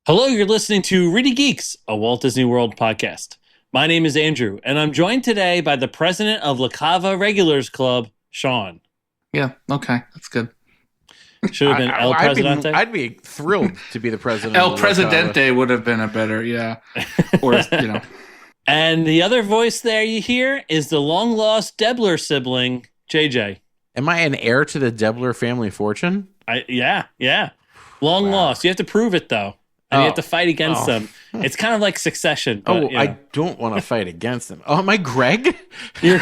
Hello, you're listening to ReedyGeeks, a Walt Disney World podcast. My name is Andrew, and I'm joined today by the president of La Cava Regulars Club, Sean. Yeah, okay, that's good. Should have been El Presidente. I'd be thrilled to be the president. El Presidente would have been a better, or And the other voice there you hear is the long-lost Debler sibling, JJ. Am I an heir to the Debler family fortune? Yeah. Long lost. You have to prove it, though. And you have to fight against them. It's kind of like Succession. But, I don't want to fight against them. Oh, am I Greg? You're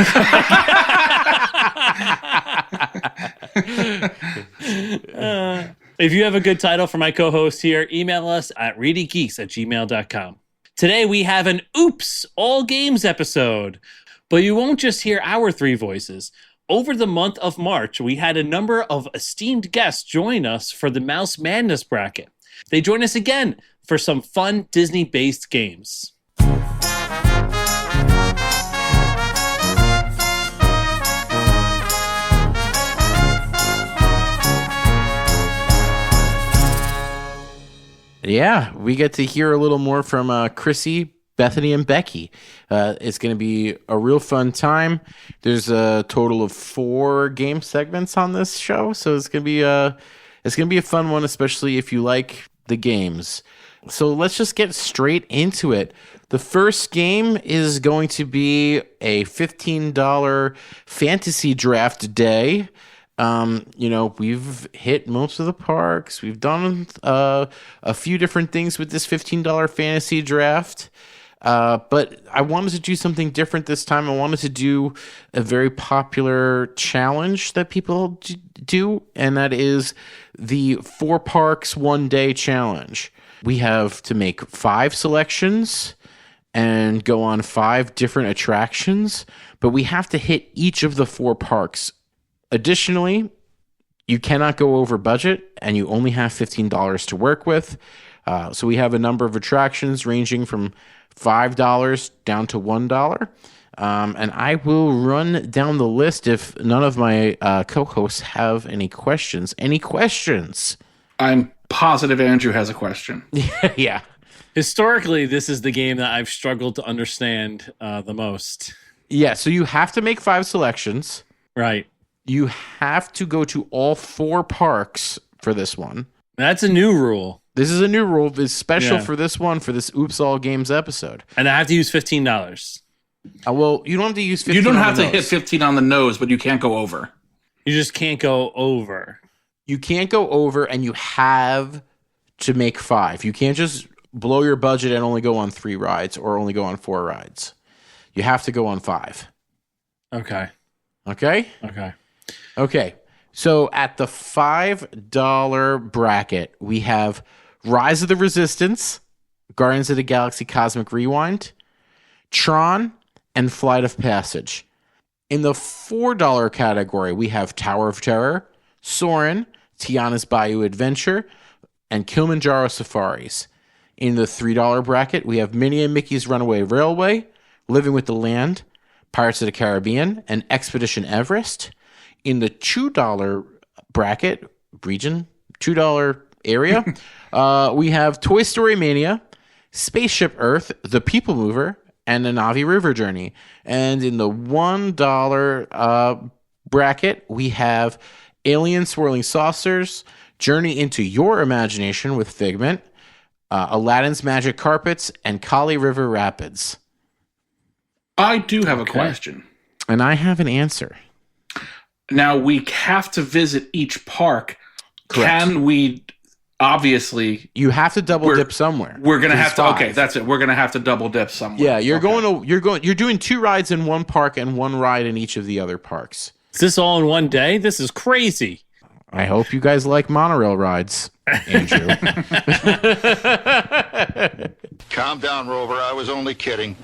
if you have a good title for my co-host here, email us at ReedyGeeks@gmail.com. Today we have an Oops All Games episode. But you won't just hear our three voices. Over the month of March, we had a number of esteemed guests join us for the Mouse Madness bracket. They join us again for some fun Disney-based games. Yeah, we get to hear a little more from Chrissy, Bethany, and Becky. It's going to be a real fun time. There's a total of 4 game segments on this show, so it's going to be a fun one, especially if you like the games. So let's just get straight into it. The first game is going to be a $15 fantasy draft day. We've hit most of the parks. We've done a few different things with this $15 fantasy draft. But I wanted to do something different this time. I wanted to do a very popular challenge that people do, and that is the 4 parks 1 day challenge. We have to make 5 selections and go on 5 different attractions, but we have to hit each of the 4 parks. Additionally, you cannot go over budget, and you only have $15 to work with. So we have a number of attractions ranging from $5 down to $1. And I will run down the list if none of my co-hosts have any questions. Any questions? I'm positive Andrew has a question. Yeah. Historically, this is the game that I've struggled to understand the most. Yeah, so you have to make 5 selections. Right. You have to go to all 4 parks for this one. That's a new rule. This is a new rule. It's special for this one, for this Oops All Games episode. And I have to use $15. Well, you don't have to use 15 You don't on have the to nose. hit 15 on the nose, but you can't go over. You just can't go over. You can't go over, and you have to make 5. You can't just blow your budget and only go on 3 rides or only go on 4 rides. You have to go on 5. Okay. Okay? Okay. So at the $5 bracket, we have Rise of the Resistance, Guardians of the Galaxy Cosmic Rewind, Tron, and Flight of Passage. In the $4 category, we have Tower of Terror, Soarin', Tiana's Bayou Adventure, and Kilimanjaro Safaris. In the $3 bracket, we have Minnie and Mickey's Runaway Railway, Living with the Land, Pirates of the Caribbean, and Expedition Everest. In the $2 bracket, region, $2 area, we have Toy Story Mania, Spaceship Earth, The People Mover, and the Navi River Journey. And in the $1 bracket, we have Alien Swirling Saucers, Journey into Your Imagination with Figment, Aladdin's Magic Carpets, and Kali River Rapids. I do have a question. And I have an answer. Now, we have to visit each park. Correct. Can we, obviously... You have to double dip somewhere. We're going to have to... 5. Okay, that's it. We're going to have to double dip somewhere. Yeah, you're doing 2 rides in one park and 1 ride in each of the other parks. Is this all in one day? This is crazy. I hope you guys like monorail rides, Andrew. Calm down, Rover. I was only kidding.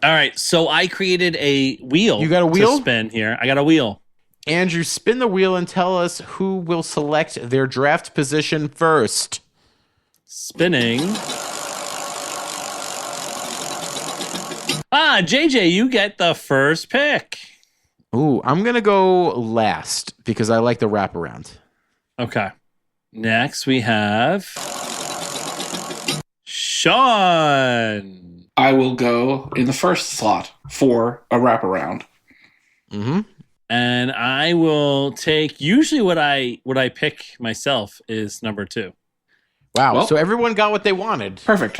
All right, so I created a wheel. You got a wheel? To spin here. I got a wheel. Andrew, spin the wheel and tell us who will select their draft position first. Spinning. JJ, you get the first pick. Ooh, I'm going to go last because I like the wraparound. Okay. Next, we have Sean. I will go in the first slot for a wraparound. Mm-hmm. And I will take usually what I pick myself is number 2. Wow. Well, so everyone got what they wanted. Perfect.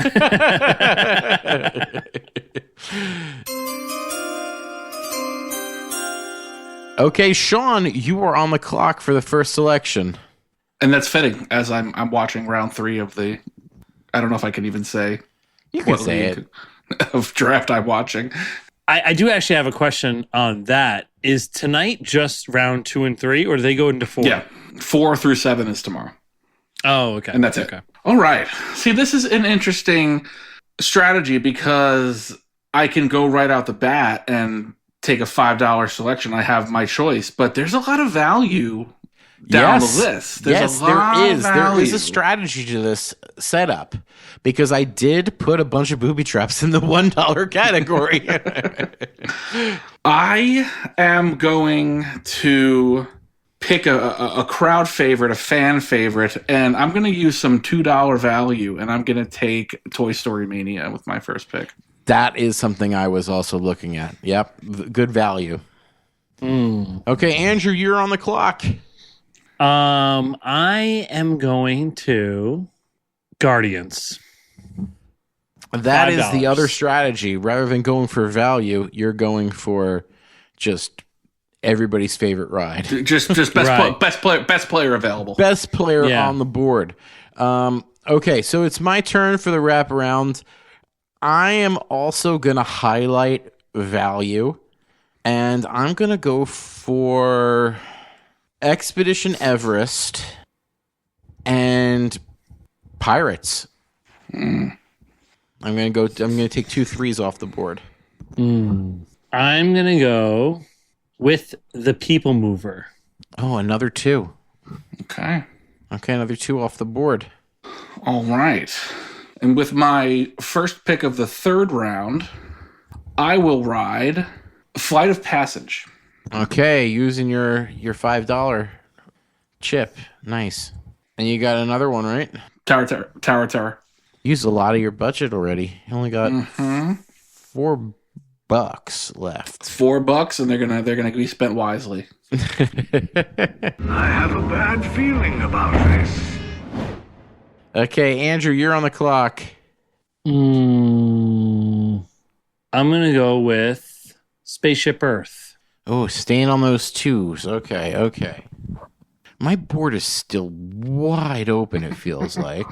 Okay, Sean, you are on the clock for the first selection. And that's fitting as I'm watching round 3 of the. I don't know if I can even say. You can say it. Of draft I'm watching. I do actually have a question on that. Is tonight just round 2 and 3, or do they go into 4? Yeah, 4 through 7 is tomorrow. Oh, okay. And that's it. All right. See, this is an interesting strategy because I can go right out the bat and take a $5 selection. I have my choice, but there's a lot of value down the list. There is. There is a strategy to this setup because I did put a bunch of booby traps in the $1 category. I am going to pick a crowd favorite, a fan favorite, and I'm going to use some $2 value, and I'm going to take Toy Story Mania with my first pick. That is something I was also looking at. Yep, good value. Okay, Andrew, you're on the clock. I am going to Guardians. That is $5. the other strategy. Rather than going for value, you're going for just everybody's favorite ride. Just best player available. Best player on the board. Okay, so it's my turn for the wraparound. I am also going to highlight value, and I'm going to go for Expedition Everest and Pirates. I'm going to take 2 3s off the board. I'm going to go with the People Mover. Oh, another 2. Okay, another 2 off the board. All right. And with my first pick of the third round, I will ride Flight of Passage. Okay, using your $5 chip. Nice. And you got another one, right? Tower. Used a lot of your budget already. You only got $4 left. $4, and they're gonna be spent wisely. I have a bad feeling about this. Okay, Andrew, you're on the clock. I'm going to go with Spaceship Earth. Oh, staying on those 2s. Okay. My board is still wide open, it feels like.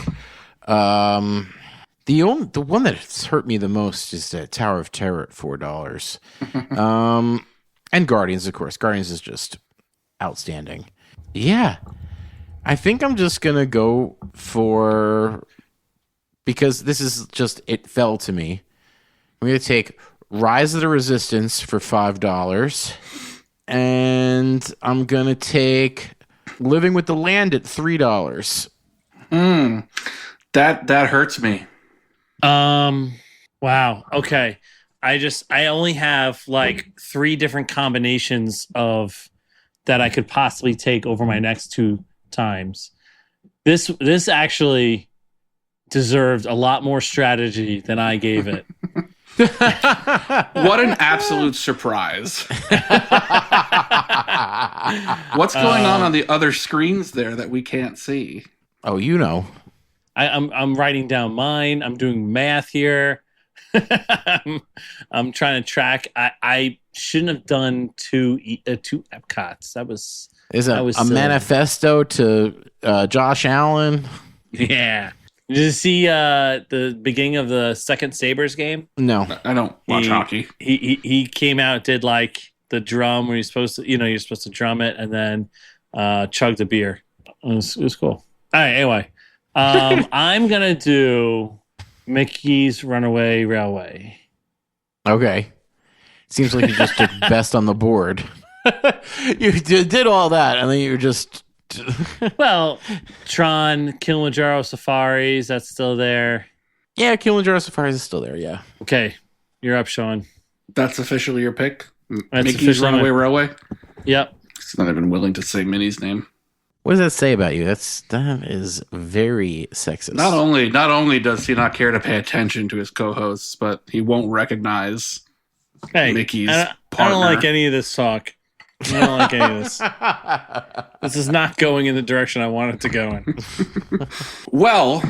The one that's hurt me the most is the Tower of Terror at $4. And Guardians, of course. Guardians is just outstanding. Yeah. I think I'm just going to go for, because this is just, it fell to me. I'm going to take Rise of the Resistance for $5. And I'm going to take Living with the Land at $3. That hurts me. Wow. Okay. I only have like 3 different combinations of that I could possibly take over my next 2 times. This actually deserved a lot more strategy than I gave it. What an absolute surprise. What's going on the other screens there that we can't see? Oh, you know. I'm writing down mine. I'm doing math here. I'm trying to track. I shouldn't have done 2 Epcots. That was a manifesto to Josh Allen. Yeah. Did you see the beginning of the second Sabres game? No, I don't watch hockey. He came out, did like the drum where you're supposed to drum it, and then chugged a beer. It was cool. All right. Anyway, I'm gonna do Mickey's Runaway Railway. Okay. Seems like you just took best on the board. You did all that, and then you just. Well, Tron, Kilimanjaro Safaris, that's still there. Yeah, Kilimanjaro Safaris is still there, yeah. Okay, you're up, Sean. That's officially your pick? That's Mickey's Runaway Railway? Yep. It's not even willing to say Minnie's name. What does that say about you? That is very sexist. Not only does he not care to pay attention to his co-hosts, but he won't recognize Mickey's I partner. don't like any of this talk. I don't like any of this. This is not going in the direction I want it to go in. Well,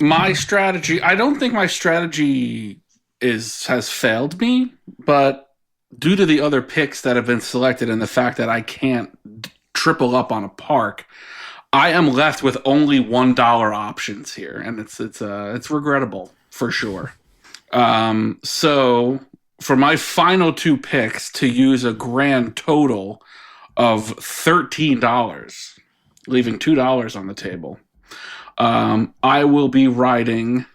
my strategy, I don't think my strategy has failed me, but due to the other picks that have been selected and the fact that I can't triple up on a park, I am left with only $1 options here, and it's regrettable for sure. So for my final two picks to use a grand total of $13, leaving $2 on the table, I will be riding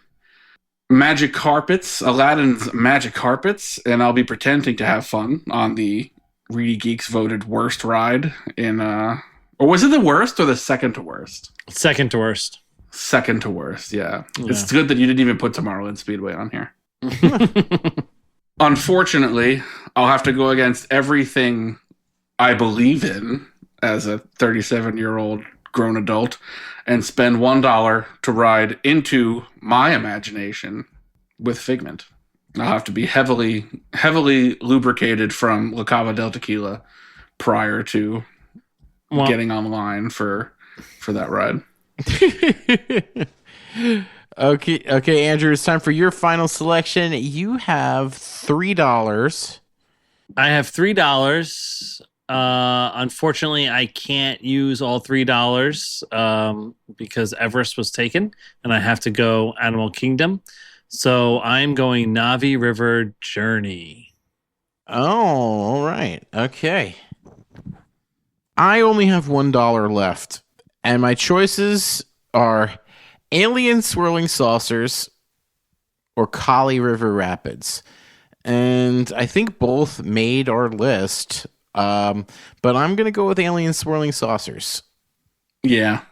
Magic Carpets, Aladdin's Magic Carpets, and I'll be pretending to have fun on the Reedy Geeks voted worst ride in, or was it the worst or the second to worst? Second to worst. Second to worst, yeah. It's good that you didn't even put Tomorrowland Speedway on here. Unfortunately, I'll have to go against everything I believe in as a 37-year-old grown adult and spend $1 to ride into my imagination with Figment. I'll have to be heavily lubricated from La Cava del Tequila prior to getting online for that ride. Okay, Andrew, it's time for your final selection. You have $3. I have $3. Unfortunately, I can't use all $3 because Everest was taken, and I have to go Animal Kingdom. So I'm going Navi River Journey. Oh, all right. Okay. I only have $1 left, and my choices are Alien Swirling Saucers or Kali River Rapids. And I think both made our list, but I'm going to go with Alien Swirling Saucers. Yeah,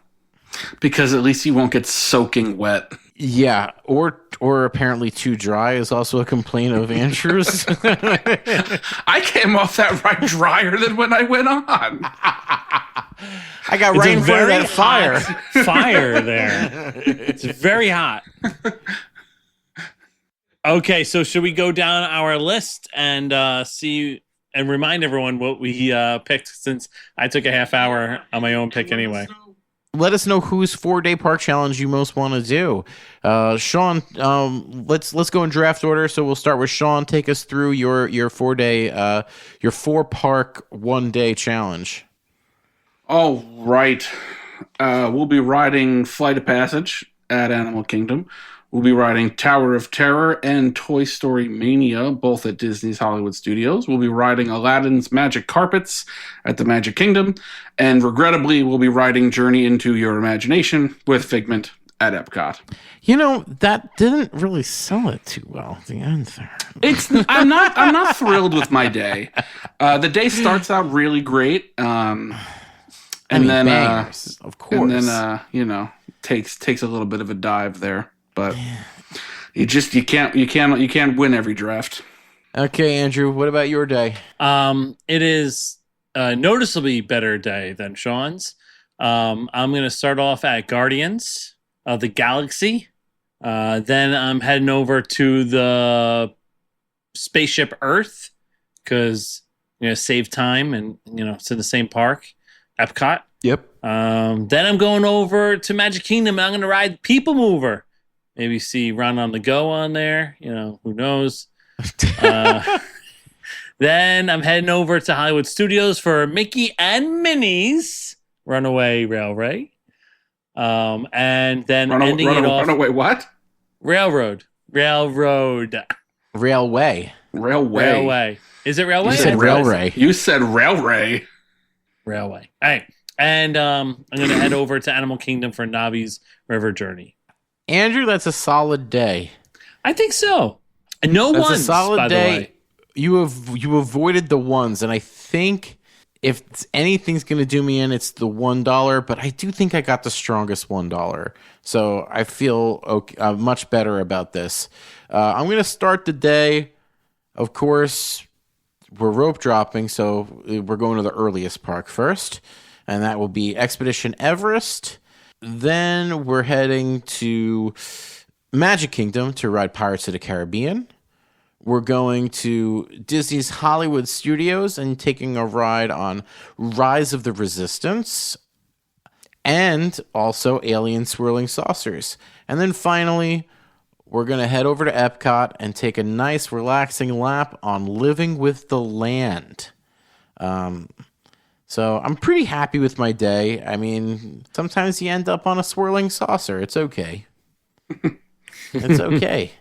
because at least you won't get soaking wet. Yeah, or apparently too dry is also a complaint of Andrew's. I came off that ride drier than when I went on. I got right in front of that fire. Fire there. It's very hot. Okay, so should we go down our list and see and remind everyone what we picked, since I took a half hour on my own pick anyway? Let us know whose 4-day park challenge you most want to do. Sean, let's go in draft order. So we'll start with Sean. Take us through your 4-day, your 4-park 1-day challenge. All right. We'll be riding Flight of Passage at Animal Kingdom. We'll be riding Tower of Terror and Toy Story Mania, both at Disney's Hollywood Studios. We'll be riding Aladdin's Magic Carpets at the Magic Kingdom. And regrettably, we'll be riding Journey into Your Imagination with Figment at Epcot. You know, that didn't really sell it too well at the end there. I'm not thrilled with my day. The day starts out really great. Bangers, of course. And then takes a little bit of a dive there. But you can't win every draft. Okay, Andrew, what about your day? It is a noticeably better day than Sean's. I'm going to start off at Guardians of the Galaxy. Then I'm heading over to the Spaceship Earth because save time and it's in the same park, Epcot. Yep. Then I'm going over to Magic Kingdom. I'm going to ride People Mover. Maybe see Run on the Go on there. Who knows? Then I'm heading over to Hollywood Studios for Mickey and Minnie's Runaway Railway. And then ending it off. Runaway what? Railroad. Railway. Is it railway? You said railway. You said railway. Railway. All right. And I'm going to head over to Animal Kingdom for Navi's River Journey. Andrew, that's a solid day. I think so. And no ones, a solid by day. The way. You avoided the ones, and I think if anything's going to do me in, it's the $1. But I do think I got the strongest $1, so I feel much better about this. I'm going to start the day. Of course, we're rope dropping, so we're going to the earliest park first. and that will be Expedition Everest. Then we're heading to Magic Kingdom to ride Pirates of the Caribbean. We're going to Disney's Hollywood Studios and taking a ride on Rise of the Resistance, and also Alien Swirling Saucers. And then finally, we're going to head over to Epcot and take a nice relaxing lap on Living with the Land. So I'm pretty happy with my day. I mean, sometimes you end up on a swirling saucer. It's okay. It's okay.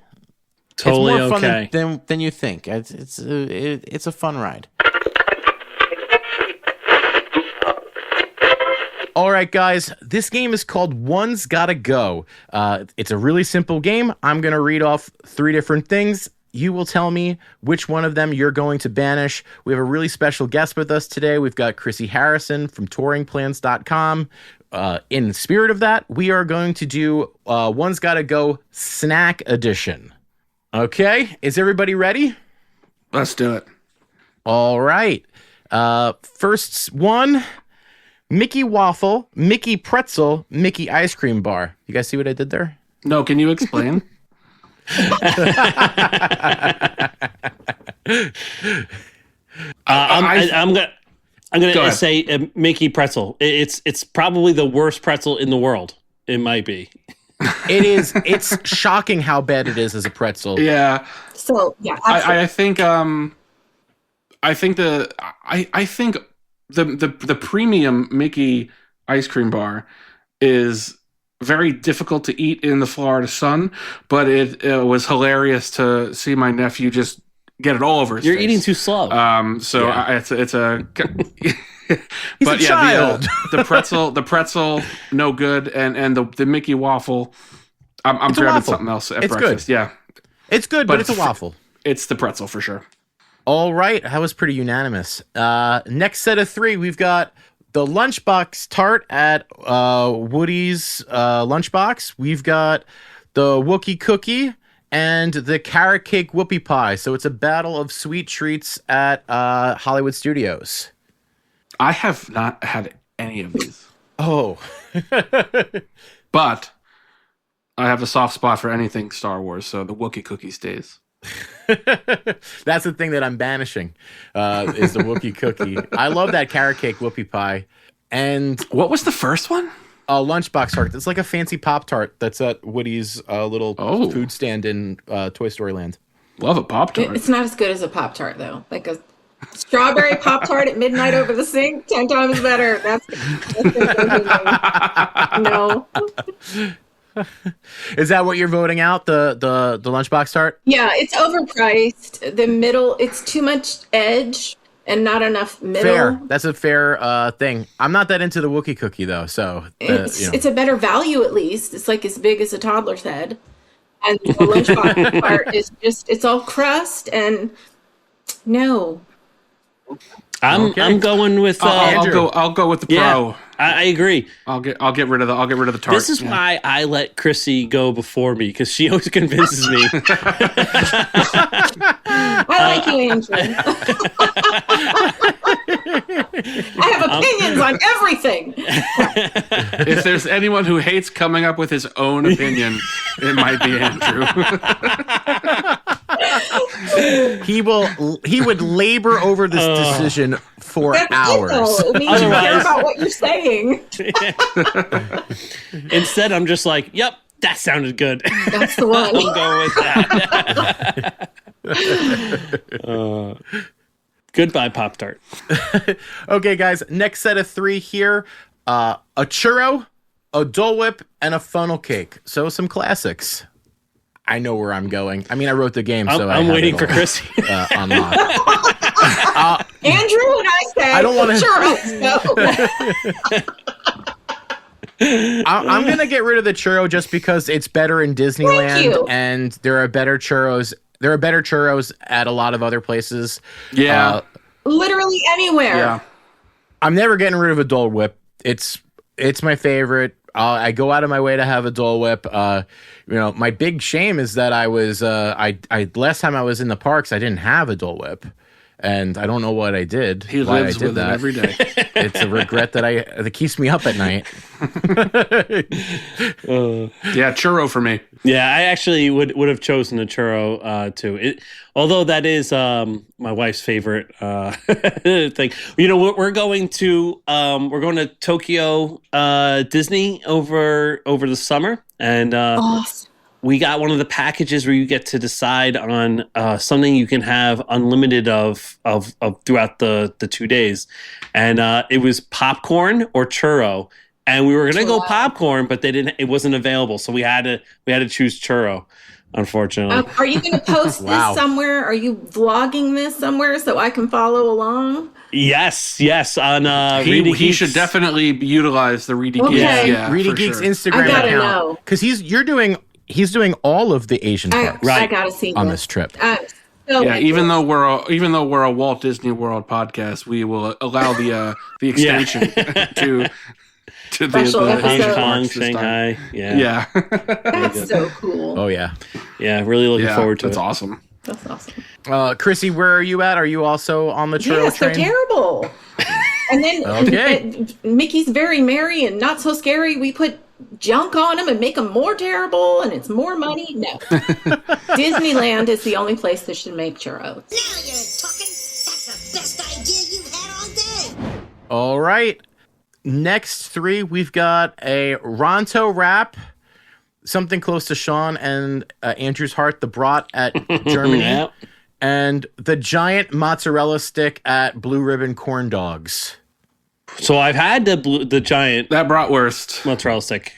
Totally it's more okay. fun than you think. It's a fun ride. All right, guys, this game is called One's Gotta Go. It's a really simple game. I'm going to read off 3 different things. You will tell me which one of them you're going to banish. We have a really special guest with us today. We've got Chrissy Harrison from touringplans.com. In the spirit of that, we are going to do One's Gotta Go Snack Edition. Okay, is everybody ready? Let's do it. All right. First one, Mickey Waffle, Mickey Pretzel, Mickey Ice Cream Bar. You guys see what I did there? No, can you explain? I'm gonna say Mickey Pretzel. It's probably the worst pretzel in the world. It might be. It is. It's shocking how bad it is as a pretzel. Yeah. So yeah, I think the premium Mickey ice cream bar is very difficult to eat in the Florida sun, but it was hilarious to see my nephew just get it all over his You're face. eating too slow. So Yeah. it's a. He's a child. The pretzel, no good, and the Mickey waffle. I'm It's a grabbing waffle. something else at It's breakfast. good. Yeah, It's good, but it's a waffle. it's the pretzel for sure. All right, that was pretty unanimous. Next set of 3, we've got the Lunchbox Tart at Woody's Lunchbox. We've got the Wookie Cookie and the Carrot Cake Whoopie Pie. So it's a battle of sweet treats at Hollywood Studios. I have not had any of these, Oh, but I have a soft spot for anything Star Wars, so the Wookiee cookie stays. that's the thing that I'm banishing, is the Wookie Cookie. I love that Carrot Cake Whoopie Pie. And What was the first one? a Lunchbox Tart. It's like a fancy Pop-Tart that's at Woody's little food stand in Toy Story Land. Love a Pop-Tart. it's not as good as a Pop-Tart though. Like a strawberry Pop-Tart at midnight over the sink, 10 times better. That's no. Is that what you're voting out? The Lunchbox Tart? Yeah, it's overpriced. The middle, it's too much edge and not enough middle. Fair. That's a fair thing. I'm not that into the Wookie Cookie though, so It's a better value at least. It's like as big as a toddler's head. And the lunchbox part is just, it's all crust and no. I'm going with. I'll go with the Pro. Yeah, I agree. I'll get rid of the tart. This is why I let Chrissy go before me, because she always convinces me. I like you, Andrew. I have opinions on everything. If there's anyone who hates coming up with his own opinion, it might be Andrew. He would labor over this decision for That's hours. evil. It means you care about what you're saying. Instead, I'm just like, yep, that sounded good. That's the one. I'm going with that. Goodbye, Pop-Tart. Okay, guys, next set of 3 here. A churro, a Dole Whip, and a funnel cake. So some classics. I know where I'm going. I mean, I wrote the game, so I'm waiting for Chrissy. On lock. Andrew and I say, I don't wanna- churros, no. I'm gonna get rid of the churro just because it's better in Disneyland, Thank you. and there are better churros. There are better churros at a lot of other places. Yeah. Literally anywhere. Yeah. I'm never getting rid of a Dole Whip. It's my favorite. I go out of my way to have a Dole Whip. My big shame is that I was I last time I was in the parks, I didn't have a Dole Whip, and I don't know what I did. He why lives I did with that. it every day. It's a regret that keeps me up at night. Yeah, churro for me. Yeah, I actually would have chosen a churro too. Although that is my wife's favorite thing. You know, we're going to Tokyo Disney over the summer, and Awesome. we got one of the packages where you get to decide on something you can have unlimited of throughout the 2 days, and it was popcorn or churro. And we were gonna go popcorn, but it wasn't available, so we had to choose churro, unfortunately. Are you going to post this somewhere? Are you vlogging this somewhere so I can follow along? Yes, on He Geeks. should definitely utilize the Reedy Okay. Geeks. Yeah, Reedy for Geeks sure. Instagram I gotta account know. because he's doing all of the Asian parks I gotta see on this trip. Yeah, even though we're a Walt Disney World podcast, we will allow the extension to the Special Asian episode. Hong Kong, parks this time. Shanghai. Yeah. Yeah, that's so cool. Oh yeah, Really looking forward to that's it. awesome. That's awesome. Chrissy, where are you at? Are you also on the churro Yes, they're train? terrible. And then Okay. Mickey's very merry and not so scary. We put junk on them and make them more terrible, and it's more money. No, Disneyland is the only place that should make churros. Now you're talking. That's the best idea you've had all day. All right. Next three, we've got a Ronto wrap, something close to Sean and Andrew's heart, the brat at Germany, Yep. and the giant mozzarella stick at Blue Ribbon Corn Dogs. So I've had the giant That bratwurst. mozzarella stick.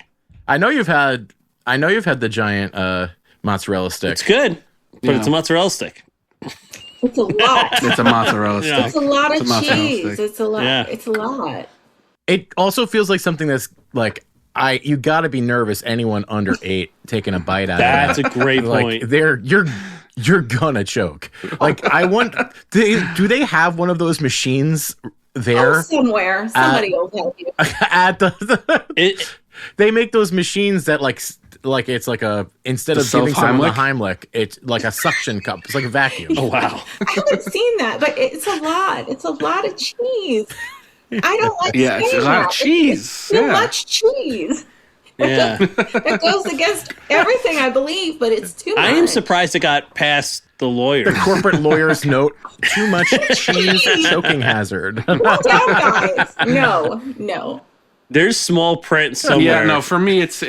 I know you've had the giant mozzarella stick. It's good, but Yeah. it's a mozzarella stick. It's a lot. It's a mozzarella Yeah. stick. It's a lot of It's a mozzarella cheese. stick. It's a lot. Yeah. It's a lot. It also feels like something that's like you got to be nervous. Anyone under 8 taking a bite out That's of a that. great Like point. you're gonna choke. Like I want. Do they have one of those machines there? Oh, somewhere. Somebody will help you. At the they make those machines that like it's like a instead The of giving someone the Heimlich? Heimlich, it's like a suction cup. It's like a vacuum. Oh wow. I haven't seen that, but it's a lot. It's a lot of cheese. I don't like Yeah, it's a saying lot of that. cheese. It's too Yeah. much cheese. Yeah. It goes against everything I believe, but it's too much. I am surprised it got past the lawyer. The corporate lawyer's note: too much cheese, choking hazard. Calm down, guys. No. There's small print somewhere. Yeah, no. For me, it's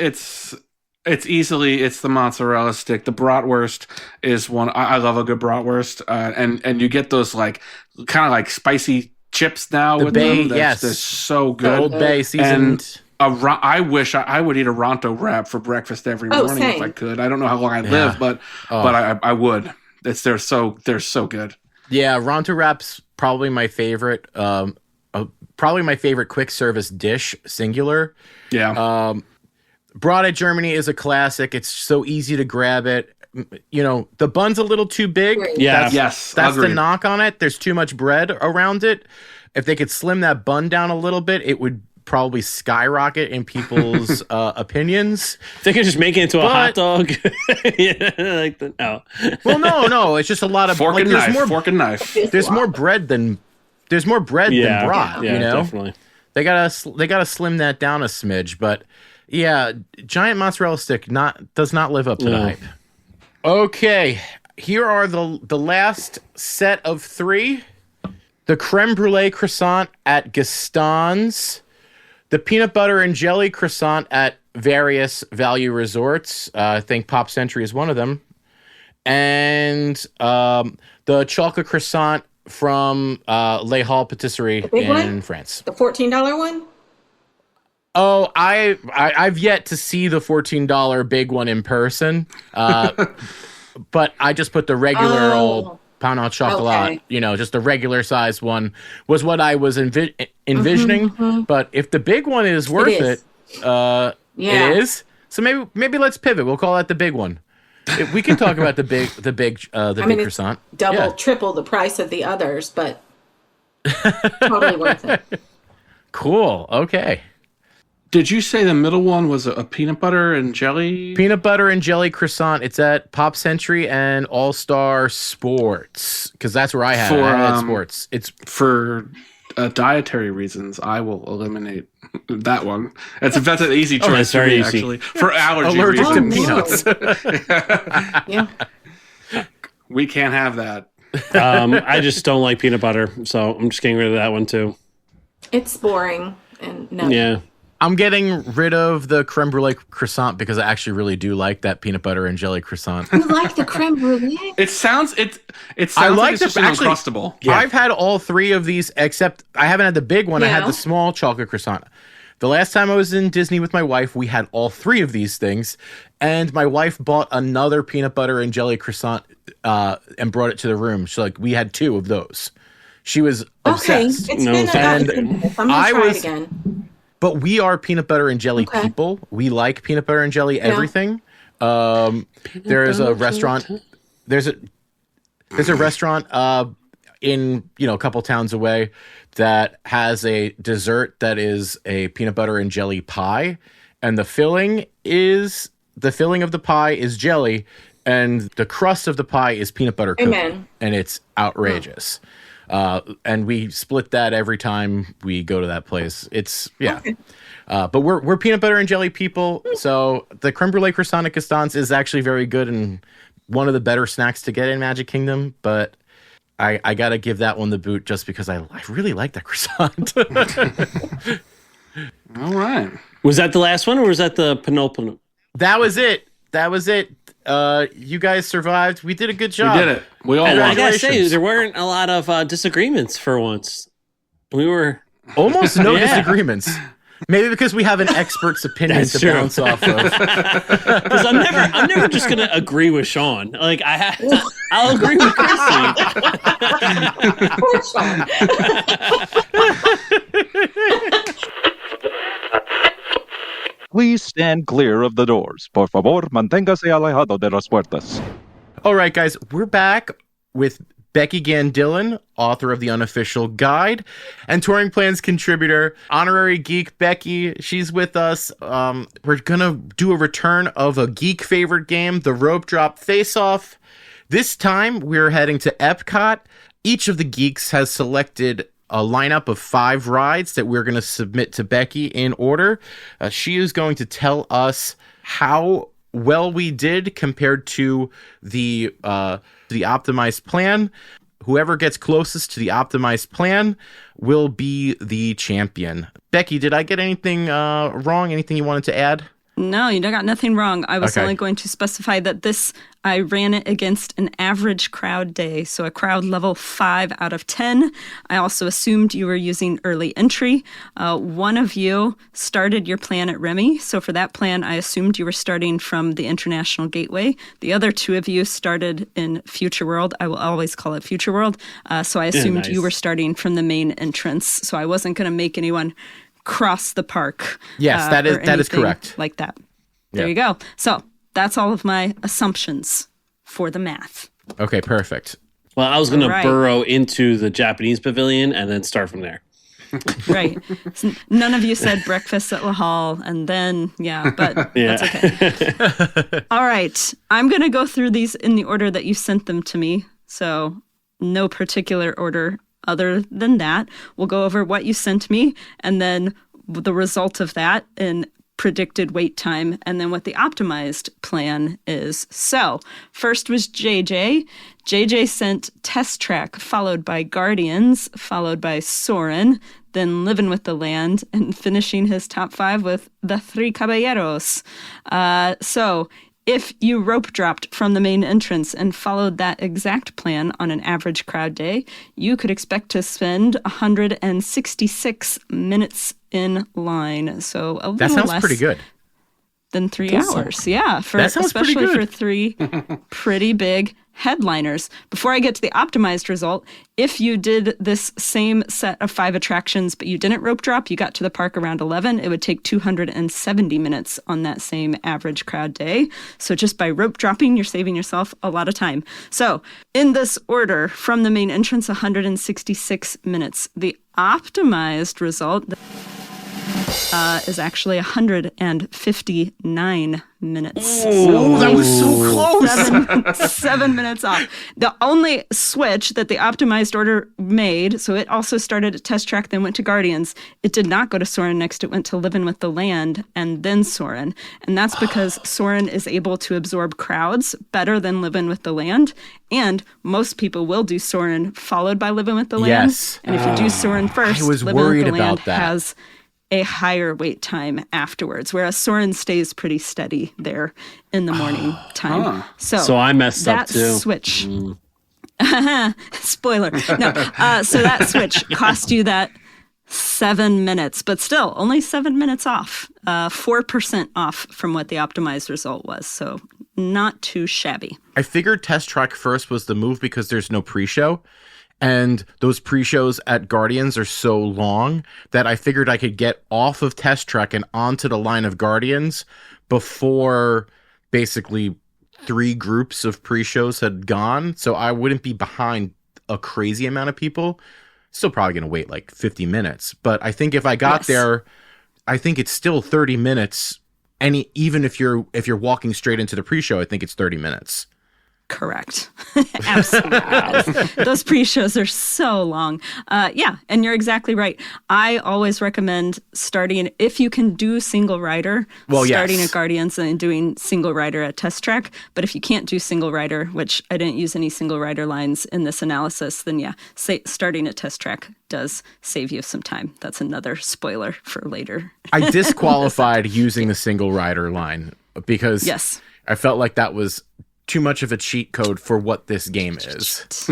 the mozzarella stick. The bratwurst is one. I love a good bratwurst, and you get those like kind of like spicy chips now The with Bay, them. yes. They're so The good. Old Bay seasoned. I wish I would eat a Ronto wrap for breakfast every morning if same. I could. I don't know how long I live, but I would. They're so good. Yeah, Ronto wrap's probably my favorite. Probably my favorite quick service dish, singular. Yeah. Brought at Germany is a classic. It's so easy to grab it. You know, the bun's a little too big. Yeah. Yes. That's the agreed. knock on it. There's too much bread around it. If they could slim that bun down a little bit, it would probably skyrocket in people's opinions. They could just make it into a hot But- dog. Yeah, like no. Well, no, it's just a lot of Fork like, and there's knife. more Fork and knife. there's more bread than than brat. Yeah, You know, definitely. they gotta slim that down a smidge. But yeah, giant mozzarella stick does not live up to the No. hype. Okay, here are the last set of 3. The creme brulee croissant at Gaston's. The peanut butter and jelly croissant at various value resorts. I think Pop Century is one of them. And the chocolate croissant from Les Halles Patisserie big in one? France. The $14 one? Oh, I've yet to see the $14 big one in person. But I just put the regular old pain au chocolat, Okay. you know, just the regular size one was what I was envisioning. But if the big one is worth is. it, Yeah. it is. So maybe let's pivot. We'll call that the big one. We can talk about the big big it's croissant. double, Yeah. triple the price of the others, but totally worth it. Cool. Okay. Did you say the middle one was a peanut butter and jelly? Peanut butter and jelly croissant. It's at Pop Century and All Star Sports, because that's where I had it. I had sports. It's for dietary reasons. I will eliminate that one. That's an easy choice for me, actually. For allergy reasons. To peanuts. Yeah. We can't have that. I just don't like peanut butter, so I'm just getting rid of that one too. It's boring and no. Yeah. I'm getting rid of the creme brulee croissant because I actually really do like that peanut butter and jelly croissant. You like the creme brulee? It sounds like it's just actually, Uncrustable. Yeah. I've had all three of these, except I haven't had the big one. I had the small chocolate croissant. The last time I was in Disney with my wife, we had all three of these things, and my wife bought another peanut butter and jelly croissant and brought it to the room. So we had two of those. She was obsessed. Okay, it's been about 10 minutes. I'm gonna try it again. But we are peanut butter and jelly people. We like peanut butter and jelly everything. There is a restaurant. There's a restaurant in a couple towns away that has a dessert that is a peanut butter and jelly pie, and the filling of the pie is jelly, and the crust of the pie is peanut butter cookie. Amen. And it's outrageous. And we split that every time we go to that place. It's Okay. But we're peanut butter and jelly people. So the creme brulee croissant at Gaston's is actually very good and one of the better snacks to get in Magic Kingdom. But I got to give that one the boot just because I really like that croissant. All right. Was that the last one or was that the penultimate? That was it. You guys survived. We did a good job. We did it. We all And won. I gotta say, there weren't a lot of disagreements for once. We were almost no disagreements. Maybe because we have an expert's opinion to bounce off of. Because I'm never just gonna agree with Sean. I'll agree with Chrissy. Poor Sean. Please stand clear of the doors. Por favor, manténgase alejado de las puertas. All right, guys, we're back with Becky Gandillon, author of The Unofficial Guide, and Touring Plans contributor, Honorary Geek Becky. She's with us. We're going to do a return of a geek favorite game, the Rope Drop Face-Off. This time, we're heading to Epcot. Each of the geeks has selected a lineup of 5 rides that we're going to submit to Becky in order. She is going to tell us how well we did compared to the optimized plan. Whoever gets closest to the optimized plan will be the champion. Becky, did I get anything wrong? Anything you wanted to add? No, you got nothing wrong. I was only going to specify that I ran it against an average crowd day, so a crowd level 5 out of 10. I also assumed you were using early entry. One of you started your plan at Remy, so for that plan, I assumed you were starting from the International Gateway. The other 2 of you started in Future World. I will always call it Future World. So I assumed you were starting from the main entrance, so I wasn't going to make anyone cross the park. Yes, that is correct. Like that. There you go. So that's all of my assumptions for the math. Okay, perfect. Well, I was going to burrow into the Japanese pavilion and then start from there. Right. So none of you said breakfast at La Hall, and then, but that's okay. All right. I'm going to go through these in the order that you sent them to me. So no particular order. Other than that, we'll go over what you sent me and then the result of that in predicted wait time and then what the optimized plan is. So first was JJ. JJ sent Test Track, followed by Guardians, followed by Soarin', then Livin' with the Land, and finishing his top 5 with The Three Caballeros. So if you rope dropped from the main entrance and followed that exact plan on an average crowd day, you could expect to spend 166 minutes in line. So a little less pretty good. Than 3 hours. Yeah, especially for 3 pretty big headliners. Before I get to the optimized result, if you did this same set of 5 attractions, but you didn't rope drop, you got to the park around 11, it would take 270 minutes on that same average crowd day. So just by rope dropping, you're saving yourself a lot of time. So in this order, from the main entrance, 166 minutes. The optimized result... is actually 159 minutes. Oh, that was so close. 7 minutes off. The only switch that the optimized order made, so it also started at Test Track, then went to Guardians. It did not go to Soarin' next. It went to Livin' with the Land and then Soarin'. And that's because Soarin' is able to absorb crowds better than Livin' with the Land. And most people will do Soarin' followed by Livin' with the Land. Yes. And if you do Soarin' first, I was Livin' with worried the Land about that. has a higher wait time afterwards, whereas Soarin' stays pretty steady there in the morning time. So I messed up that too. Switch. Spoiler. No. So that switch cost you that 7 minutes, but still only 7 minutes off, 4% off from what the optimized result was. So not too shabby. I figured Test Track first was the move because there's no pre-show. And those pre-shows at Guardians are so long that I figured I could get off of Test Track and onto the line of Guardians before basically 3 groups of pre-shows had gone. So I wouldn't be behind a crazy amount of people. Still probably going to wait like 50 minutes. But I think if I got there, I think it's still 30 minutes. Even if you're walking straight into the pre-show, I think it's 30 minutes. Correct. Absolutely. Those pre-shows are so long. And you're exactly right. I always recommend starting, if you can do single rider, starting at Guardians and doing single rider at Test Track. But if you can't do single rider, which I didn't use any single rider lines in this analysis, then starting at Test Track does save you some time. That's another spoiler for later. I disqualified using the single rider line because I felt like that was too much of a cheat code for what this game is.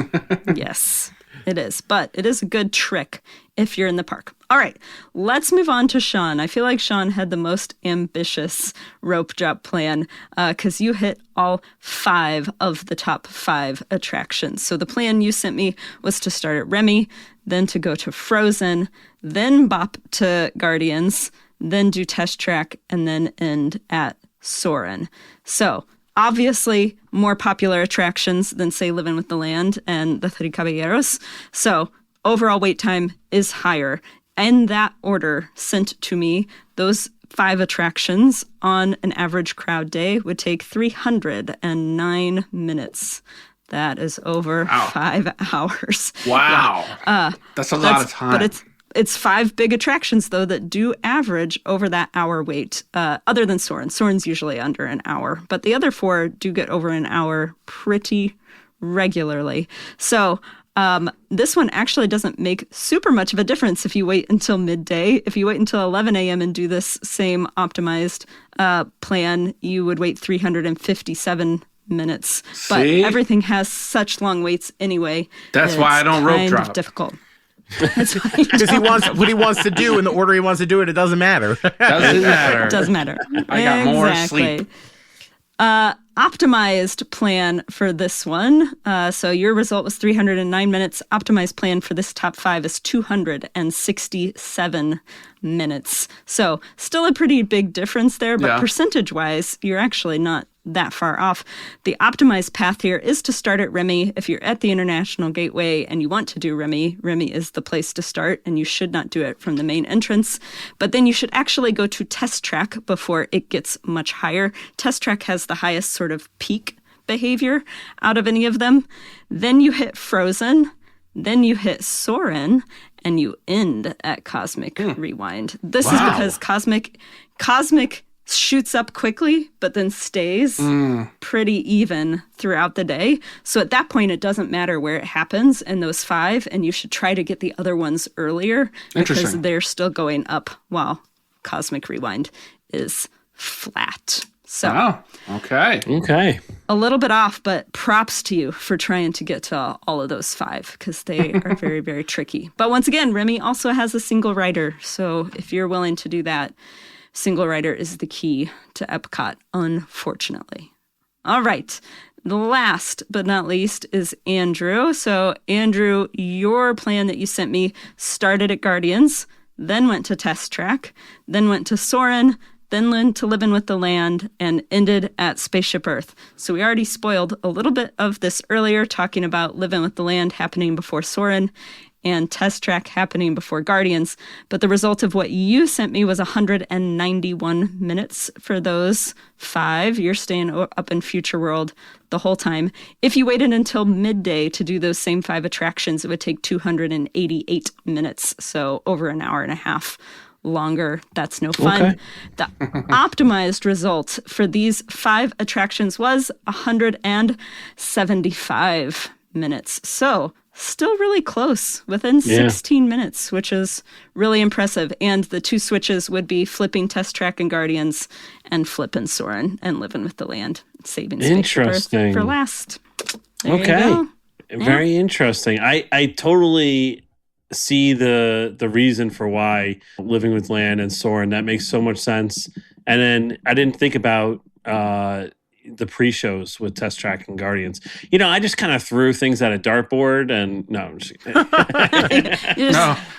Yes, it is. But it is a good trick if you're in the park. All right, let's move on to Sean. I feel like Sean had the most ambitious rope drop plan because you hit all 5 of the top 5 attractions. So the plan you sent me was to start at Remy, then to go to Frozen, then bop to Guardians, then do Test Track, and then end at Soarin'. So obviously, more popular attractions than, say, Livin' with the Land and the Three Caballeros. So overall wait time is higher. In that order sent to me, those 5 attractions on an average crowd day would take 309 minutes. That is over 5 hours. Wow. That's a lot of time. But it's 5 big attractions, though, that do average over that hour wait, other than Soarin'. Soarin's usually under an hour, but the other 4 do get over an hour pretty regularly. So this one actually doesn't make super much of a difference if you wait until midday. If you wait until 11 a.m. and do this same optimized plan, you would wait 357 minutes. But everything has such long waits anyway. That's why I don't rope drop. Difficult. Because he wants what he wants to do in the order he wants to do it. It doesn't matter. Doesn't matter. It doesn't matter. I got more sleep. Optimized plan for this one. So your result was 309 minutes. Optimized plan for this top 5 is 267 minutes. So still a pretty big difference there, but percentage-wise, you're actually not that far off. The optimized path here is to start at Remy. If you're at the International Gateway and you want to do Remy, Remy is the place to start, and you should not do it from the main entrance. But then you should actually go to Test Track before it gets much higher. Test Track has the highest sort of peak behavior out of any of them. Then you hit Frozen. Then you hit Soarin', and you end at Cosmic Rewind. This is because Cosmic shoots up quickly, but then stays pretty even throughout the day. So at that point, it doesn't matter where it happens in those 5, and you should try to get the other ones earlier because they're still going up while Cosmic Rewind is flat. So, okay. A little bit off, but props to you for trying to get to all of those 5 because they are very, very tricky. But once again, Remy also has a single rider. So if you're willing to do that, single rider is the key to Epcot, unfortunately. All right. The last but not least is Andrew. So, Andrew, your plan that you sent me started at Guardians, then went to Test Track, then went to Soarin', then went to Livin' with the Land, and ended at Spaceship Earth. So we already spoiled a little bit of this earlier, talking about Livin' with the Land happening before Soarin'. and Test Track happening before Guardians. But the result of what you sent me was 191 minutes for those 5. You're staying up in Future World the whole time. If you waited until midday to do those same 5 attractions, it would take 288 minutes. So over an hour and a half longer. That's no fun. Okay. The optimized result for these 5 attractions was 175 minutes. So still really close, within 16 minutes, which is really impressive. And the 2 switches would be flipping Test Track and Guardians and flipping Soarin' and Living with the Land, saving space Interesting. for last. There Okay. you go. Very interesting. I totally see the reason for why Living with Land and Soarin'. That makes so much sense. And then I didn't think about the pre-shows with Test Track and Guardians. I just kind of threw things at a dartboard and no, I'm just No,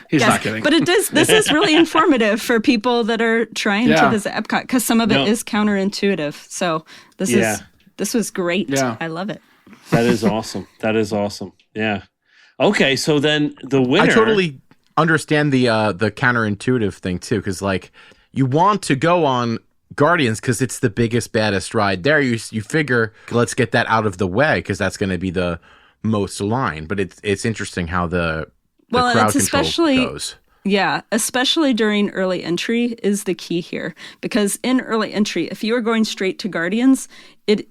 he's not kidding. But this is really informative for people that are trying to visit Epcot, because some of it is counterintuitive. So this was great. Yeah. I love it. That is awesome. That is awesome. Yeah. Okay, so then the winner. I totally understand the counterintuitive thing too, because like you want to go on Guardians because it's the biggest, baddest ride there. You figure let's get that out of the way because that's going to be the most line. But it's interesting how the crowd control goes. Yeah, especially during early entry is the key here, because in early entry, if you are going straight to Guardians,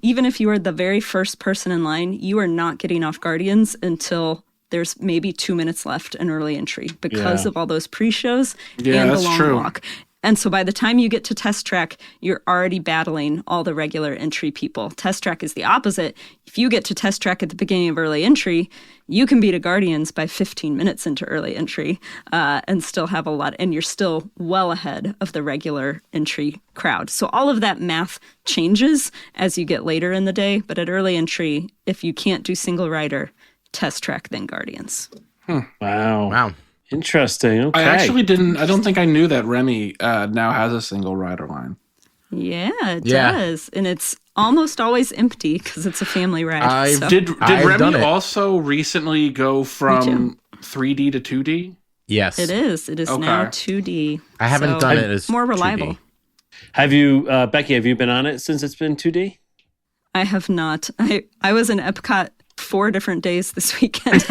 even if you are the very first person in line, you are not getting off Guardians until there's maybe 2 minutes left in early entry because of all those pre-shows and the long walk. And so by the time you get to Test Track, you're already battling all the regular entry people. Test Track is the opposite. If you get to Test Track at the beginning of early entry, you can beat a Guardians by 15 minutes into early entry and still have a lot. And you're still well ahead of the regular entry crowd. So all of that math changes as you get later in the day. But at early entry, if you can't do single rider, Test Track, then Guardians. Wow. Interesting. Okay. I don't think I knew that Remy now has a single rider line. Yeah, it does. And it's almost always empty because it's a family ride. Did Remy also recently go from 3D to 2D? Yes. It is. It is now 2D. I haven't done it as more reliable. 2D. Have you, Becky, have you been on it since it's been 2D? I have not. I was in Epcot 4 different days this weekend,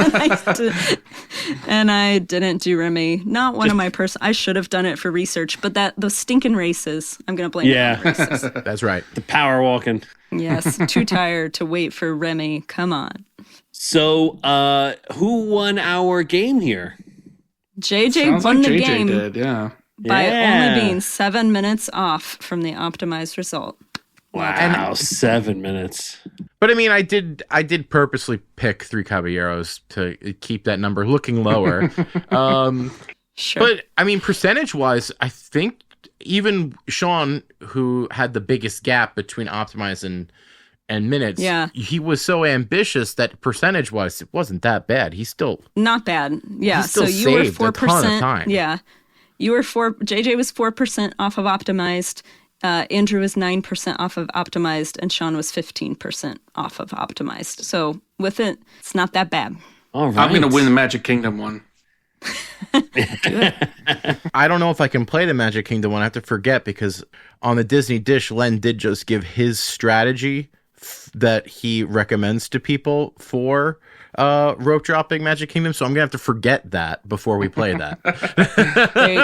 and I didn't do Remy. Not one of my I should have done it for research, but those stinking races, I'm going to blame it on races. That's right. The power walking. Yes, too tired to wait for Remy. Come on. So, who won our game here? JJ won the game. Did, yeah. By only being 7 minutes off from the optimized result. Wow, 7 minutes. But I mean, I did purposely pick 3 Caballeros to keep that number looking lower. Sure. But I mean, percentage-wise, I think even Sean, who had the biggest gap between optimized and minutes, he was so ambitious that percentage-wise, it wasn't that bad. He's still not bad. Yeah. So you were 4%. A ton of time. Yeah. You were JJ was 4% off of optimized. Andrew was 9% off of optimized, and Sean was 15% off of optimized. So with it, it's not that bad. All right. I'm going to win the Magic Kingdom one. I don't know if I can play the Magic Kingdom one. I have to forget because on the Disney Dish, Len did just give his strategy that he recommends to people for rope dropping Magic Kingdom. So I'm going to have to forget that before we play that. There you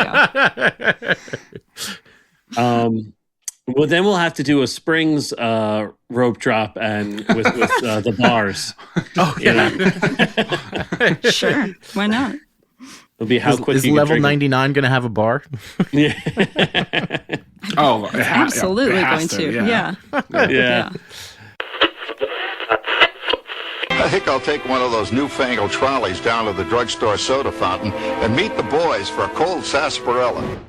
go. Well, then we'll have to do a Springs rope drop and with the bars. Oh, yeah. Sure. Why not? It'll be how quick is you level can 99 going to have a bar? Yeah. Absolutely going to. Yeah. I think I'll take one of those newfangled trolleys down to the drugstore soda fountain and meet the boys for a cold sarsaparilla.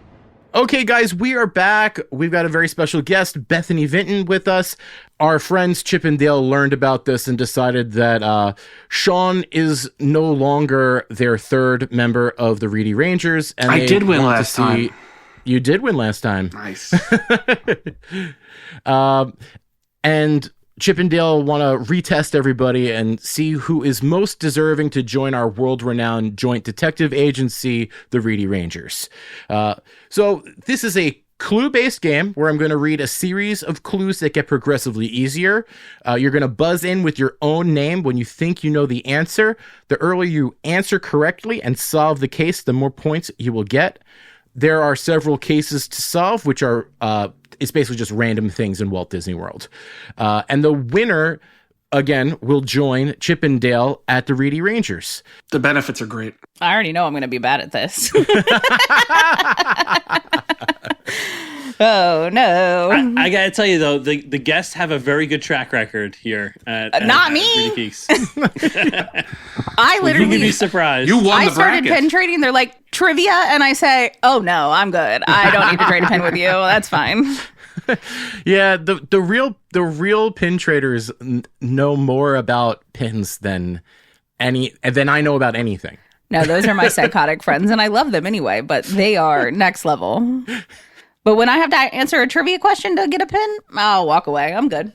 Okay, guys, we are back. We've got a very special guest, Bethany Vinton, with us. Our friends Chip and Dale learned about this and decided that Sean is no longer their 3rd member of the Reedy Rangers. And I did win last time. You did win last time. Nice. And Chip and Dale want to retest everybody and see who is most deserving to join our world-renowned joint detective agency, the Reedy Rangers. So this is a clue-based game where I'm going to read a series of clues that get progressively easier. You're going to buzz in with your own name when you think you know the answer. The earlier you answer correctly and solve the case, the more points you will get. There are several cases to solve, which are it's basically just random things in Walt Disney World. And the winner, again, will join Chip and Dale at the Reedy Rangers. The benefits are great. I already know I'm going to be bad at this. Oh, no. I got to tell you, though, the guests have a very good track record here at Not me. Reedy Geeks. I literally... You can be surprised. You won I the started bracket. pen trading. They're like, trivia? And I say, oh, no, I'm good. I don't need to trade a pen with you. That's fine. Yeah, the real pin traders know more about pins than I know about anything. No, those are my psychotic friends, and I love them anyway, but they are next level. But when I have to answer a trivia question to get a pin, I'll walk away. I'm good.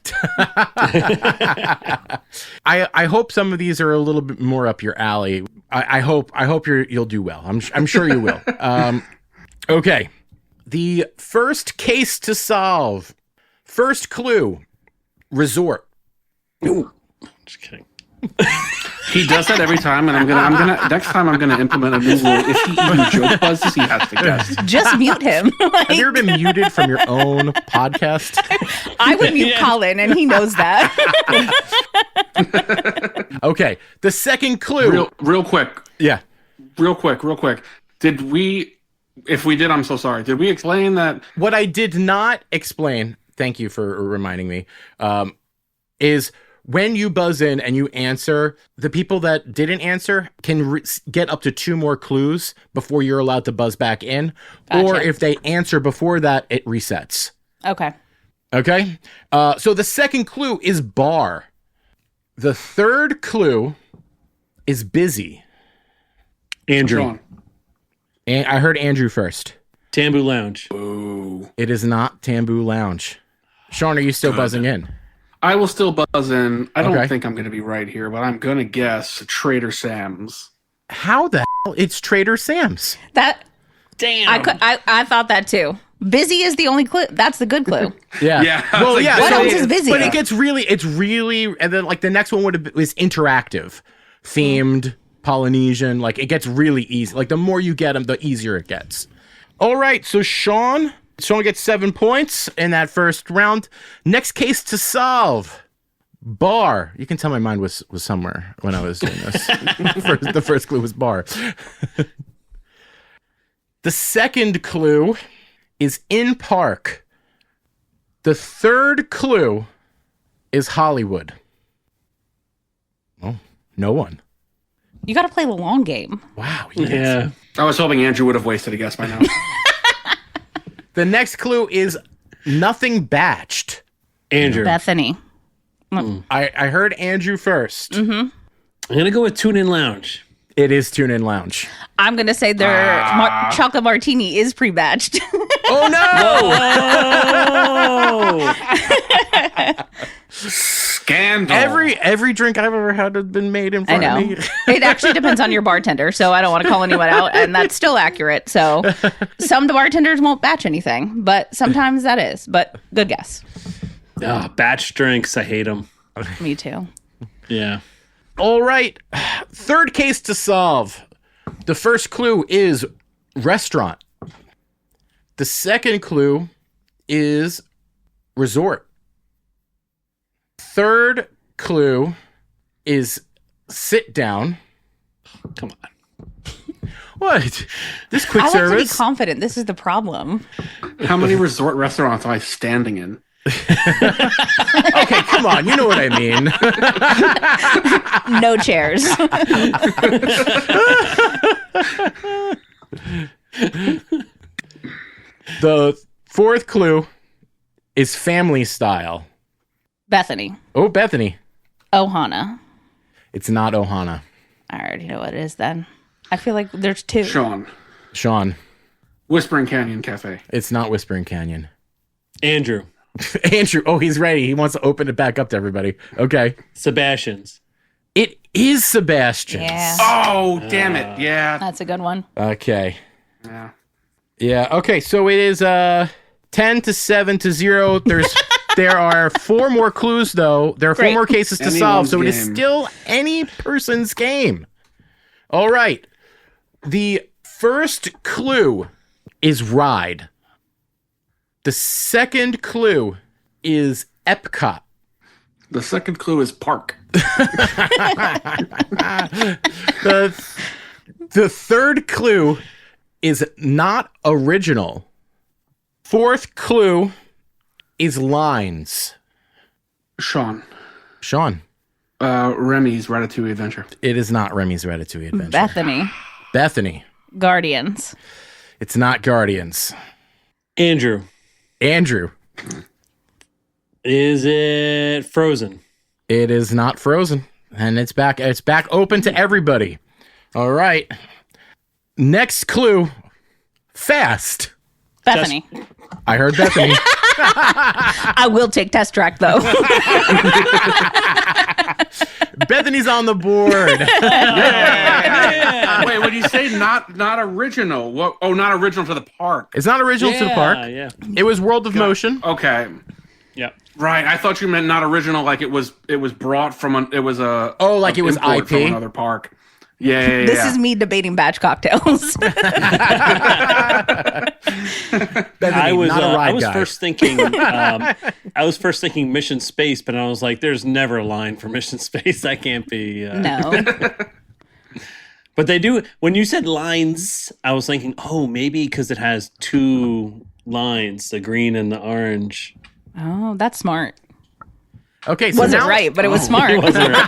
I hope some of these are a little bit more up your alley. I hope you'll do well. I'm sure you will. Okay. The first case to solve. First clue. Resort. Ooh. Just kidding. He does that every time, and I'm gonna next time I'm gonna implement a new rule. If he even joke buzzes, he has to guess. Just mute him. Have you ever been muted from your own podcast? I would mute Colin, and he knows that. Okay, the second clue. Real quick. Yeah. Real quick. Did we? If we did, I'm so sorry. Did we explain that? What I did not explain, thank you for reminding me, is when you buzz in and you answer, the people that didn't answer can get up to 2 more clues before you're allowed to buzz back in. Gotcha. Or if they answer before that, it resets. Okay. Okay? So the second clue is bar. The third clue is busy. Andrew. Sean. And I heard Andrew first. Tambu Lounge. Ooh. It is not Tambu Lounge. Sean, are you still buzzing in? I will still buzz in. I don't Okay. think I'm going to be right here, but I'm going to guess Trader Sam's. How the hell? It's Trader Sam's. That Damn. I thought that too. Busy is the only clue. That's the good clue. Yeah. Yeah, I was Well, like, yeah. What so else is busy? But it's really, and then like the next one was interactive, themed, Polynesian. Like it gets really easy. Like the more you get them, the easier it gets. All right. So Sean gets 7 points in that first round. Next case to solve. Bar. You can tell my mind was somewhere when I was doing this. The first clue was bar. The second clue is in park. The third clue is Hollywood. Oh, no one. You got to play the long game. Wow. Yeah. I was hoping Andrew would have wasted a guess by now. The next clue is nothing batched. Andrew. Bethany. I heard Andrew first. Mm-hmm. I'm going to go with Tune In Lounge. It is Tune In Lounge. I'm going to say their chocolate martini is pre-batched. Oh, no! Scandal. Every drink I've ever had has been made in front of me. It actually depends on your bartender, so I don't want to call anyone out, and that's still accurate. So some bartenders won't batch anything, but sometimes that is. But good guess. Oh, batch drinks. I hate them. Me too. Yeah. All right. Third case to solve. The first clue is restaurant. The second clue is resort. Third clue is sit down. Come on. What? This quick I like to be service? confident. This is the problem. How many resort restaurants am I standing in? Okay, come on. You know what I mean. No chairs. The fourth clue is family style. Bethany. Oh, Bethany. Ohana. It's not Ohana. I already know what it is then. I feel like there's 2. Sean. Whispering Canyon Cafe. It's not Whispering Canyon. Andrew. Andrew. Oh, he's ready. He wants to open it back up to everybody. Okay. Sebastian's. It is Sebastian's. Yeah. Oh, damn it. Yeah. That's a good one. Okay. Yeah. Yeah. Okay. So it is 10-7-0. There are 4 more clues though. There are 4 more cases to solve. So it is still any person's game. All right. The first clue is ride. The second clue is Epcot. The second clue is park. The third clue is not original. Fourth clue is lines. Sean. Remy's Ratatouille Adventure. It is not Remy's Ratatouille Adventure. Bethany. Guardians. It's not Guardians. Andrew. Is it Frozen? It is not Frozen. And it's back open to everybody. All right. Next clue. Fast. Bethany. I heard Bethany. I will take Test Track, though. Bethany's on the board. Yeah. Wait, when you say not original, what? Oh, not original for the park. It's not original to the park. Yeah. It was World of Motion. Okay. Yeah. Right. I thought you meant not original, like it was brought from it was IP from another park. Yeah. This is me debating batch cocktails. I was first thinking Mission Space, but I was like, there's never a line for Mission Space. That can't be. No. But they do. When you said lines, I was thinking, oh, maybe because it has 2 lines, the green and the orange. Oh, that's smart. Okay, so wasn't right, but it was smart. It wasn't right.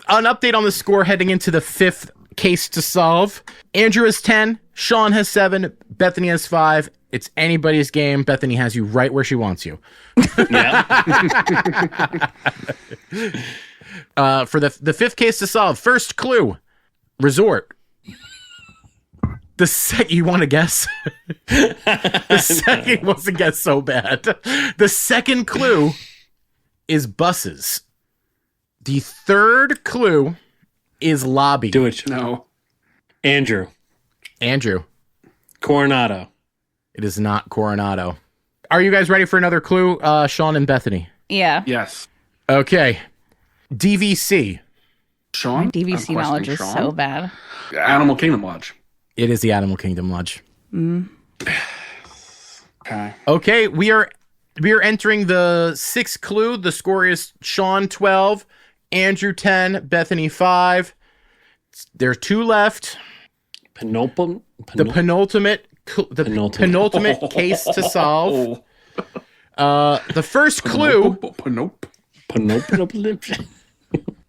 An update on the score heading into the 5th case to solve. Andrew has 10, Sean has 7, Bethany has 5. It's anybody's game. Bethany has you right where she wants you. Yeah. For the 5th case to solve, first clue, resort. You want to guess? The second was a guess so bad. The second clue is buses. The third clue is lobby. Do it. No. Andrew. Coronado. It is not Coronado. Are you guys ready for another clue, Sean and Bethany? Yeah. Yes. Okay. DVC. Sean? My DVC knowledge is so bad. Animal Kingdom Lodge. It is the Animal Kingdom Lodge. Okay, we are entering the 6th clue. The score is Sean 12, Andrew 10, Bethany 5. There are 2 left. Penultimate case to solve. The first clue.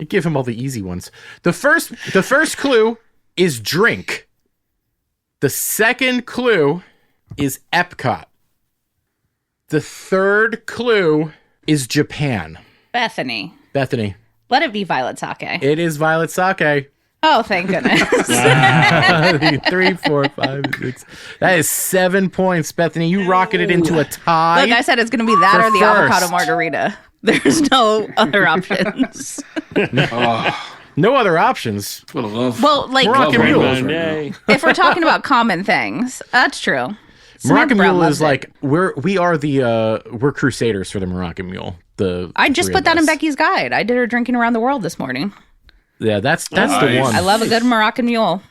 Give him all the easy ones. The first clue is drink. The second clue is Epcot. The third clue is Japan. Bethany. Let it be Violet Sake. It is Violet Sake. Oh, thank goodness. 3, 4, 5, 6. That is 7 points, Bethany. You rocketed into a tie. Look, I said it's going to be that or the avocado margarita. There's no other options. No other options. Well, like Moroccan Mule. If we're talking about common things, that's true. Moroccan Mule is like we're crusaders for the Moroccan Mule. I just put that in Becky's guide. I did her drinking around the world this morning. Yeah, that's the one. I love a good Moroccan Mule.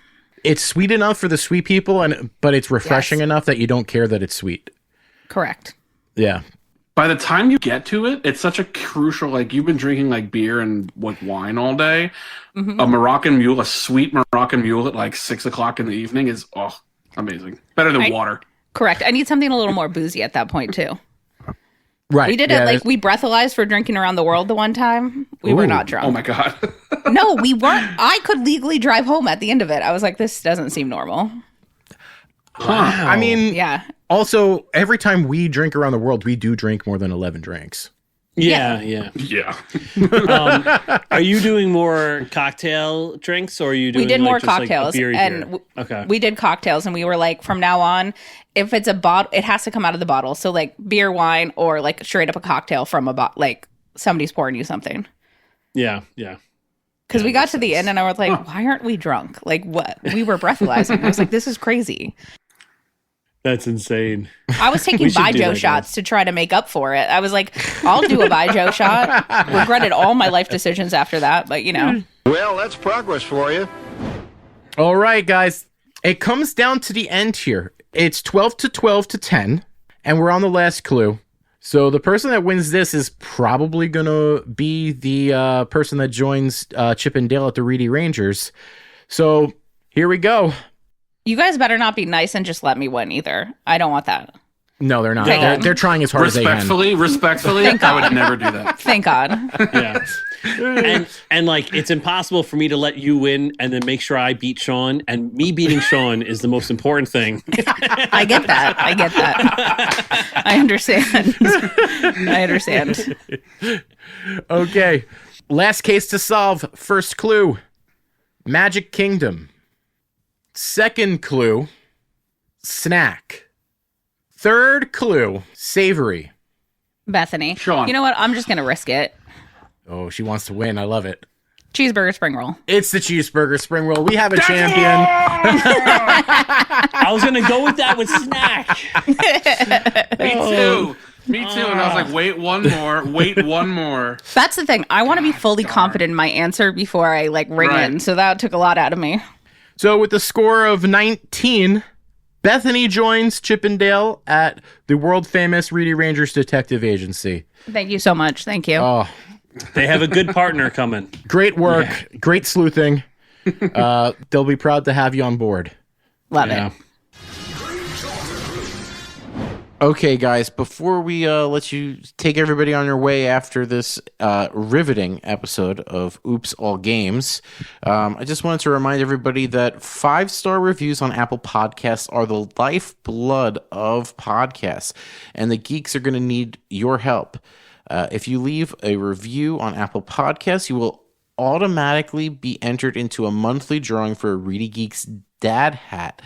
It's sweet enough for the sweet people, but it's refreshing enough that you don't care that it's sweet. Correct. Yeah. By the time you get to it, it's such a crucial, like you've been drinking like beer and like wine all day. Mm-hmm. A sweet Moroccan Mule at like 6 o'clock in the evening is amazing. Better than water. Correct. I need something a little more boozy at that point too. Right. We did it we breathalyzed for drinking around the world the one time. We were not drunk. Oh my God. No, we weren't. I could legally drive home at the end of it. I was like, this doesn't seem normal. Wow. I mean, yeah. Also, every time we drink around the world, we do drink more than 11 drinks. Yeah. Are you doing more cocktail drinks, or are you doing? We did more just like a cocktails, beer and okay. we did cocktails, and we were like, from now on, if it's a bottle, it has to come out of the bottle. So like beer, wine, or like straight up a cocktail from a bottle, like somebody's pouring you something. Yeah. Because we got to the end, and I was like, why aren't we drunk? Like, what? We were breathalyzing. I was like, this is crazy. That's insane. I was taking Baijiu shots to try to make up for it. I was like, I'll do a Baijiu shot. Regretted all my life decisions after that, but you know. Well, that's progress for you. All right, guys. It comes down to the end here. It's 12 to 10, and we're on the last clue. So the person that wins this is probably going to be the person that joins Chip and Dale at the Reedy Rangers. So here we go. You guys better not be nice and just let me win either. I don't want that. No, they're not. No. They're trying as hard as they can. Respectfully, I would never do that. Thank God. Yeah. And like, it's impossible for me to let you win and then make sure I beat Sean. And me beating Sean is the most important thing. I get that. I understand. Okay. Last case to solve. First clue. Magic Kingdom. Second clue. Snack. Third clue. Savory. Bethany. Sean. You know what? I'm just going to risk it. Oh, she wants to win. I love it. Cheeseburger spring roll. It's the cheeseburger spring roll. We have a champion. I was going to go with that with snack. Me too. And I was like, wait one more. That's the thing. I want to be fully confident in my answer before I like ring in. So that took a lot out of me. So with the score of 19, Bethany joins Chip and Dale at the world famous Reedy Rangers Detective Agency. Thank you so much. Thank you. Oh, they have a good partner coming. Great work. Yeah. Great sleuthing. They'll be proud to have you on board. Love it. Okay, guys, before we let you take everybody on your way after this riveting episode of Oops All Games, I just wanted to remind everybody that 5-star reviews on Apple Podcasts are the lifeblood of podcasts, and the geeks are going to need your help. If you leave a review on Apple Podcasts, you will automatically be entered into a monthly drawing for a ReedyGeeks dad hat.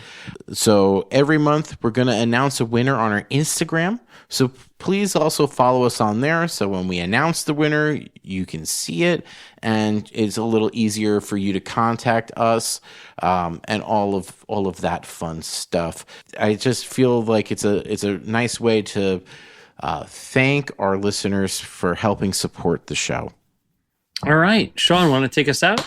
So every month we're going to announce a winner on our Instagram. So please also follow us on there. So when we announce the winner, you can see it, and it's a little easier for you to contact us, and all of that fun stuff. I just feel like it's a nice way to thank our listeners for helping support the show. All right, Sean, want to take us out?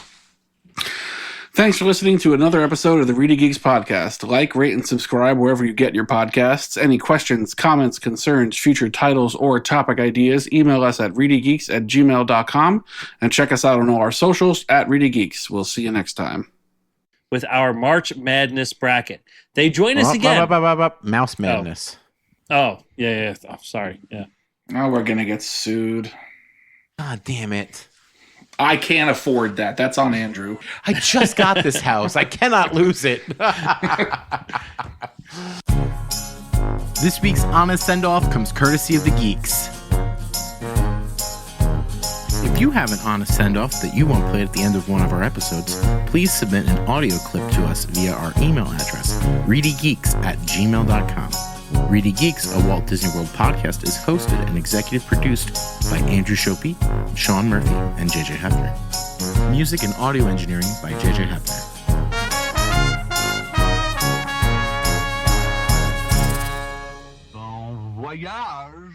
Thanks for listening to another episode of the Reedy Geeks podcast. Like, rate, and subscribe wherever you get your podcasts. Any questions, comments, concerns, future titles, or topic ideas, email us at reedygeeks@gmail.com, and check us out on all our socials at ReedyGeeks. We'll see you next time. With our March Madness bracket. They join us again. Mouse Madness. Oh, yeah. Oh, sorry. Yeah. Oh, we're going to get sued. God damn it. I can't afford that. That's on Andrew. I just got this house. I cannot lose it. This week's Honest Send-Off comes courtesy of the Geeks. If you have an honest send-off that you want played at the end of one of our episodes, please submit an audio clip to us via our email address, reedygeeks@gmail.com. Reedy Geeks, a Walt Disney World podcast, is hosted and executive produced by Andrew Shopey, Sean Murphy, and JJ Hefner. Music and audio engineering by JJ Hefner. Bon voyage!